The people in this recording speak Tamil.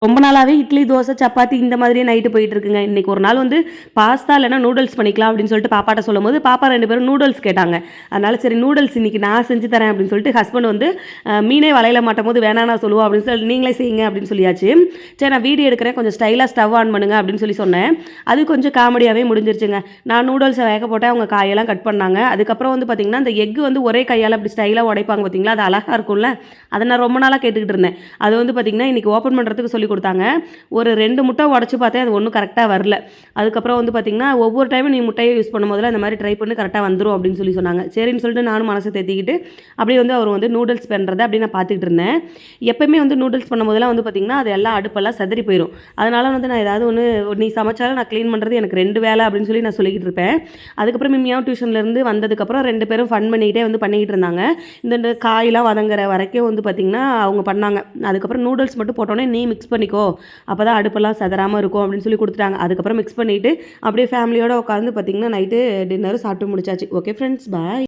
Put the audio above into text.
ரொம்ப நாளாவே இட்லி, தோசை, சப்பாத்தி இந்த மாதிரியே நைட்டு போயிட்டுருக்குங்க. இன்னைக்கு ஒரு நாள் வந்து பாஸ்தா இல்லன்னா நூடுல்ஸ் பண்ணிக்கலாம் அப்படின்னு சொல்லிட்டு பாப்பாட்ட சொல்லும்போது, பாப்பா 2 பேரும் நூடுல்ஸ் கேட்டாங்க. அதனால சரி நூடுல்ஸ் இன்னைக்கு நான் செஞ்சு தரேன் அப்படின்னு சொல்லிட்டு ஹஸ்பண்ட் வந்து மீனே வலையில மாட்டும்போது வேணாம் நான் சொல்லுவோம் அப்படின்னு சொல்லி நீங்களே செய்யுங்க அப்படின்னு சொல்லியாச்சு. சரி நான் வீடியோ எடுக்கிறேன் கொஞ்சம் ஸ்டைலா ஸ்டவ் ஆன் பண்ணுங்க அப்படின்னு சொல்லி சொன்னேன். அது கொஞ்சம் காமெடியாவே முடிஞ்சிருச்சுங்க. நான் நூடுல்ஸை வேக போட்டேன், அவங்க காயெல்லாம் கட் பண்ணாங்க. அதுக்கப்புறம் வந்து பார்த்தீங்கன்னா, அந்த எக் வந்து ஒரே கையால அப்படி ஸ்டைலா உடைப்பாங்க பார்த்தீங்களா? அது அழகா இருக்கும்ல. அதை நான் ரொம்ப நாளா கேட்டுக்கிட்டு இருந்தேன். அது வந்து பார்த்தீங்கன்னா, இன்னைக்கு ஓப்பன் பண்ணுறதுக்கு சொல்லி கொடுத்தாங்க. ஒரு 2 முட்டை உடைச்சு பார்த்தேன். அது ஒண்ணும் கரெக்ட்டா வரல. அதுக்கப்புறம் வந்து பார்த்தீங்கன்னா, ஒவ்வொரு டைமும் நீ முட்டைய யூஸ் பண்ணும்போதெல்லாம் இந்த மாரி ட்ரை பண்ணு கரெக்ட்டா வந்துரும் அப்படின்னு சொல்லி சொன்னாங்க. சரின்னு சொல்லிட்டு நானும் மனச தேத்திக்கிட்டு, அப்படியே வந்து அவர் வந்து நூடுல்ஸ் பண்றத அப்படியே நான் பார்த்துக்கிட்டு இருந்தேன். எப்பயுமே வந்து நூடுல்ஸ் பண்ணும்போதெல்லாம் வந்து பார்த்தீங்கன்னா, அது எல்லாம் அடுப்பெல்லாம் சிதறி போயிரும். அதனால வந்து நான் ஏதாவது ஒண்ணு நீ சமைச்சாலும் நான் கிளீன் பண்றது எனக்கு 2 வேலை அப்படின்னு சொல்லி நான் சொல்லிக்கிட்டு இருப்பேன். அதுக்கப்புறம் மிம்மியாவும் டியூஷன்லேருந்து வந்ததுக்கப்புறம் 2 பேரும் ஃபன் பண்ணிக்கிட்டே வந்து பண்ணிக்கிட்டு இருந்தாங்க. இந்த காயெல்லாம் வதங்குற வரைக்கும் வந்து பார்த்தீங்கன்னா, அவங்க பண்ணாங்க. அதுக்கப்புறம் நூடுல்ஸ் மட்டும் போட்டோனே, "நீ மிக்ஸ் பண்ணிக்கோ. அப்பதான் அடுப்பெல்லாம் சிதறாம இருக்கும்." அப்படின்னு சொல்லி குடுத்துட்டாங்க. அதுக்கப்புறம் மிக்ஸ் பண்ணிட்டு, அப்படியே ஃபேமிலியோட உட்காந்து பார்த்தீங்கன்னா, நைட்டு டின்னரும் சாப்பிட்டு முடிச்சாச்சு. ஓகே ஃப்ரெண்ட்ஸ், பாய்.